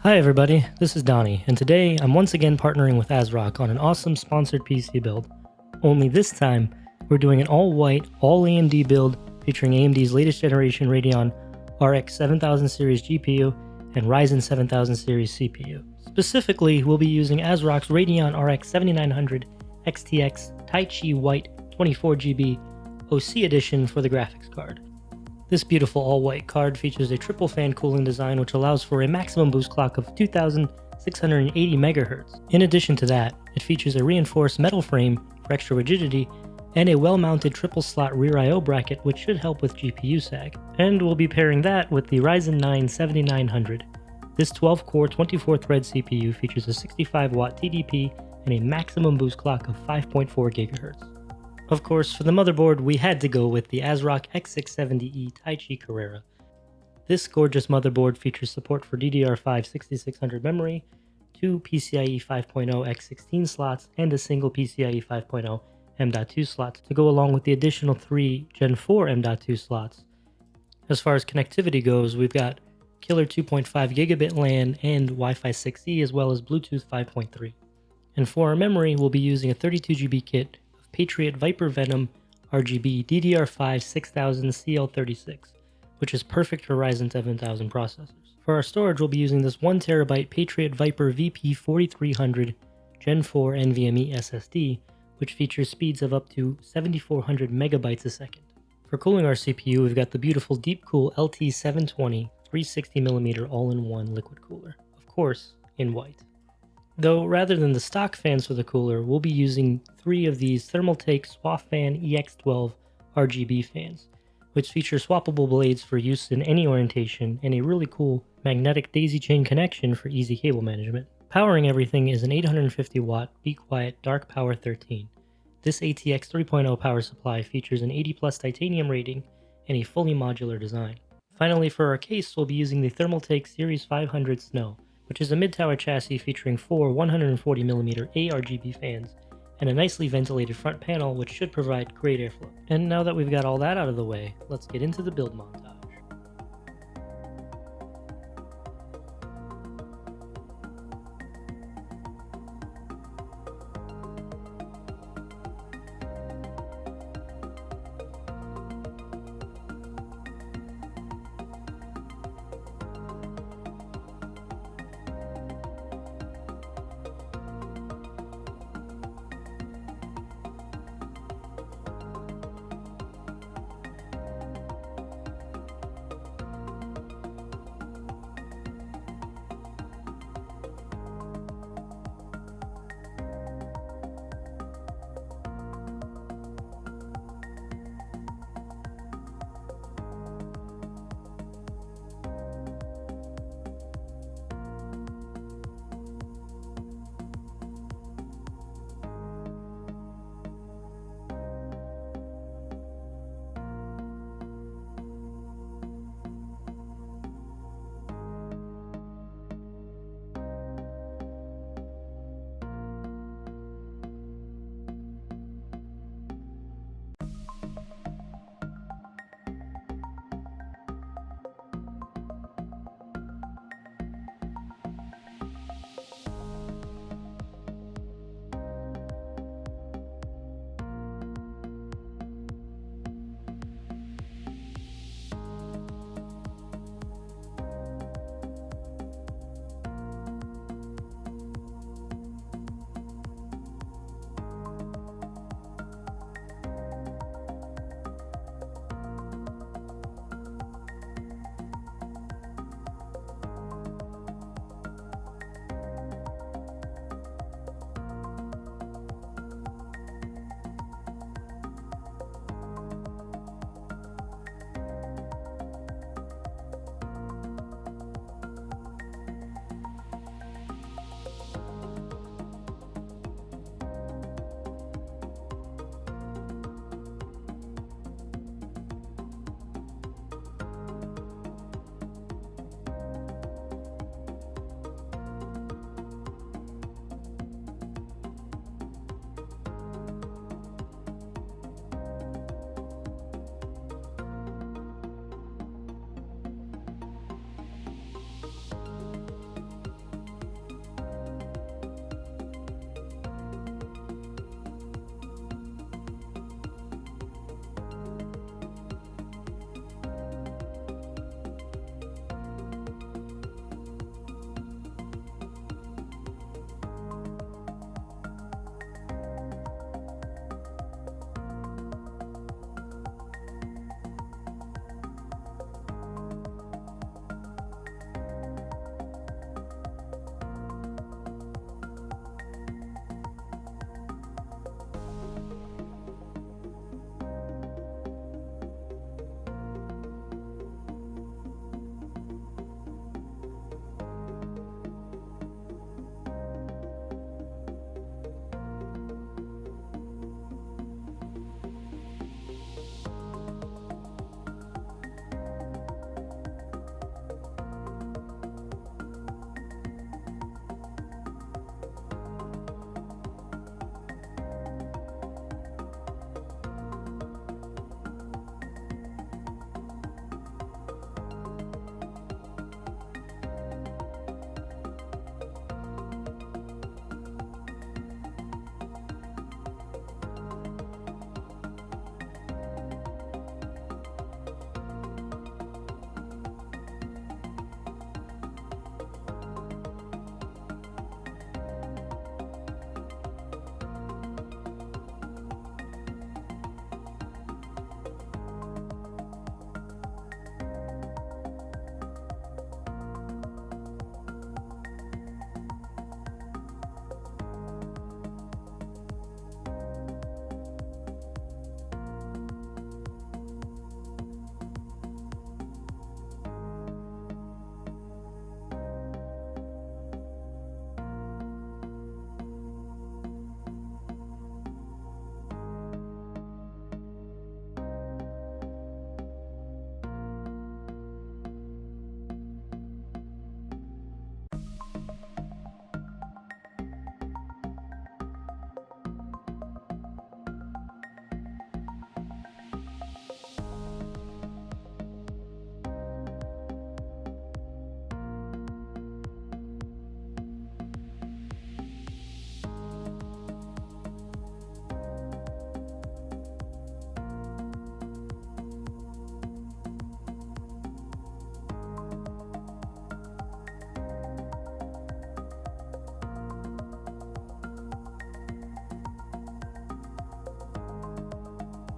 Hi everybody, this is Donnie, and today I'm once again partnering with ASRock on an awesome sponsored PC build. Only this time, we're doing an all-white, all-AMD build featuring AMD's latest generation Radeon RX 7000 series GPU and Ryzen 7000 series CPU. Specifically, we'll be using ASRock's Radeon RX 7900 XTX Taichi White 24GB OC edition for the graphics card. This beautiful all-white card features a triple fan cooling design which allows for a maximum boost clock of 2680 MHz. In addition to that, it features a reinforced metal frame for extra rigidity and a well-mounted triple slot rear I/O bracket which should help with GPU sag. And we'll be pairing that with the Ryzen 9 7900. This 12-core 24-thread CPU features a 65-watt TDP and a maximum boost clock of 5.4 GHz. Of course, for the motherboard, we had to go with the ASRock X670E Taichi Carrara. This gorgeous motherboard features support for DDR5 6600 memory, 2 PCIe 5.0 X16 slots, and a single PCIe 5.0 M.2 slot to go along with the additional 3 Gen 4 M.2 slots. As far as connectivity goes, we've got killer 2.5 gigabit LAN and Wi-Fi 6E as well as Bluetooth 5.3. And for our memory, we'll be using a 32GB kit Patriot Viper Venom RGB DDR5 6000 CL36, which is perfect for Ryzen 7000 processors. For our storage, we'll be using this 1TB Patriot Viper VP4300 Gen 4 NVMe SSD, which features speeds of up to 7400 megabytes a second. For cooling our CPU, we've got the beautiful DEEPCOOL LT720 360mm all-in-one liquid cooler, of course, in white. Though rather than the stock fans for the cooler, we'll be using 3 of these Thermaltake SWAFAN EX12 RGB fans, which feature swappable blades for use in any orientation and a really cool magnetic daisy chain connection for easy cable management. Powering everything is an 850-watt BeQuiet Dark Power 13. This ATX 3.0 power supply features an 80+ titanium rating and a fully modular design. Finally, for our case, we'll be using the Thermaltake Series 500 Snow, which is a mid-tower chassis featuring 4 140mm ARGB fans and a nicely ventilated front panel which should provide great airflow. And now that we've got all that out of the way, let's get into the build montage.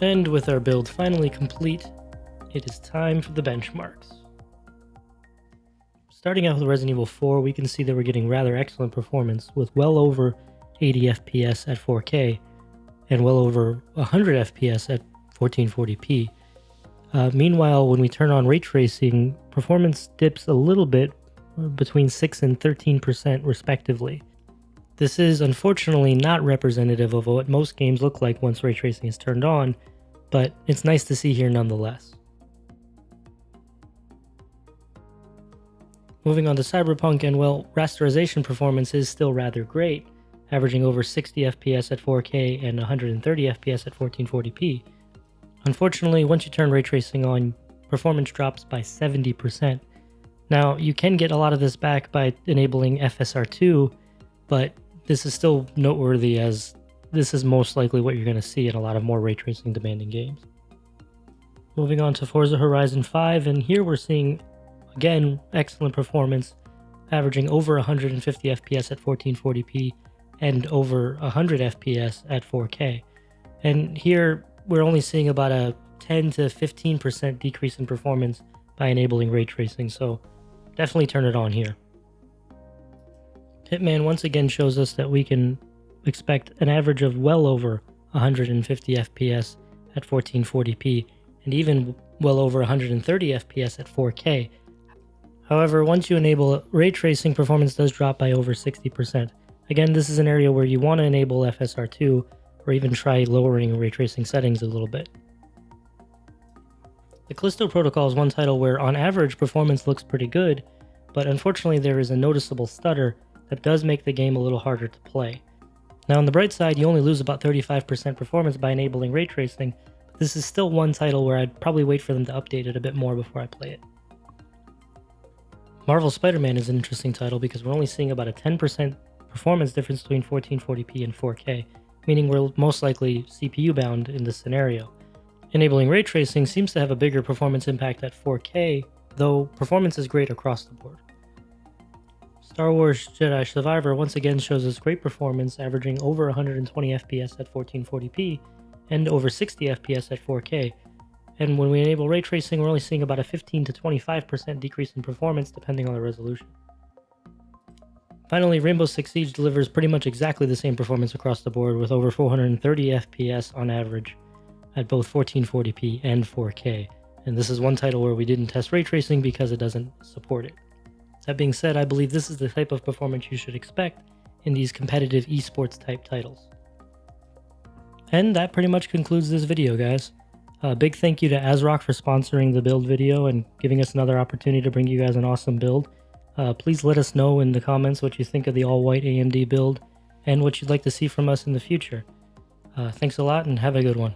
And with our build finally complete, it is time for the benchmarks. Starting out with Resident Evil 4, we can see that we're getting rather excellent performance with well over 80 FPS at 4K and well over 100 FPS at 1440p. Meanwhile, when we turn on ray tracing, performance dips a little bit, between 6 and 13% respectively. This is unfortunately not representative of what most games look like once ray tracing is turned on, but it's nice to see here nonetheless. Moving on to Cyberpunk, and well, rasterization performance is still rather great, averaging over 60 FPS at 4K and 130 FPS at 1440p. Unfortunately, once you turn ray tracing on, performance drops by 70%. Now, you can get a lot of this back by enabling FSR2, but this is still noteworthy as this is most likely what you're going to see in a lot of more ray tracing demanding games. Moving on to Forza Horizon 5, and here we're seeing, again, excellent performance, averaging over 150 FPS at 1440p and over 100 FPS at 4K. And here we're only seeing about a 10 to 15% decrease in performance by enabling ray tracing, so definitely turn it on here. Hitman once again shows us that we can expect an average of well over 150 FPS at 1440p and even well over 130 FPS at 4K. However, once you enable ray tracing, performance does drop by over 60%. Again, this is an area where you want to enable FSR2 or even try lowering ray tracing settings a little bit. The Callisto Protocol is one title where on average performance looks pretty good, but unfortunately there is a noticeable stutter that does make the game a little harder to play. Now on the bright side, you only lose about 35% performance by enabling ray tracing, but this is still one title where I'd probably wait for them to update it a bit more before I play it. Marvel Spider-Man is an interesting title because we're only seeing about a 10% performance difference between 1440p and 4K, meaning we're most likely CPU bound in this scenario. Enabling ray tracing seems to have a bigger performance impact at 4K, though performance is great across the board. Star Wars Jedi Survivor once again shows us great performance, averaging over 120 FPS at 1440p and over 60 FPS at 4K. And when we enable ray tracing, we're only seeing about a 15 to 25% decrease in performance depending on the resolution. Finally, Rainbow Six Siege delivers pretty much exactly the same performance across the board with over 430 FPS on average at both 1440p and 4K. And this is one title where we didn't test ray tracing because it doesn't support it. That being said, I believe this is the type of performance you should expect in these competitive esports type titles. And that pretty much concludes this video, guys. A big thank you to ASRock for sponsoring the build video and giving us another opportunity to bring you guys an awesome build. Please let us know in the comments what you think of the all-white AMD build and what you'd like to see from us in the future. Thanks a lot and have a good one.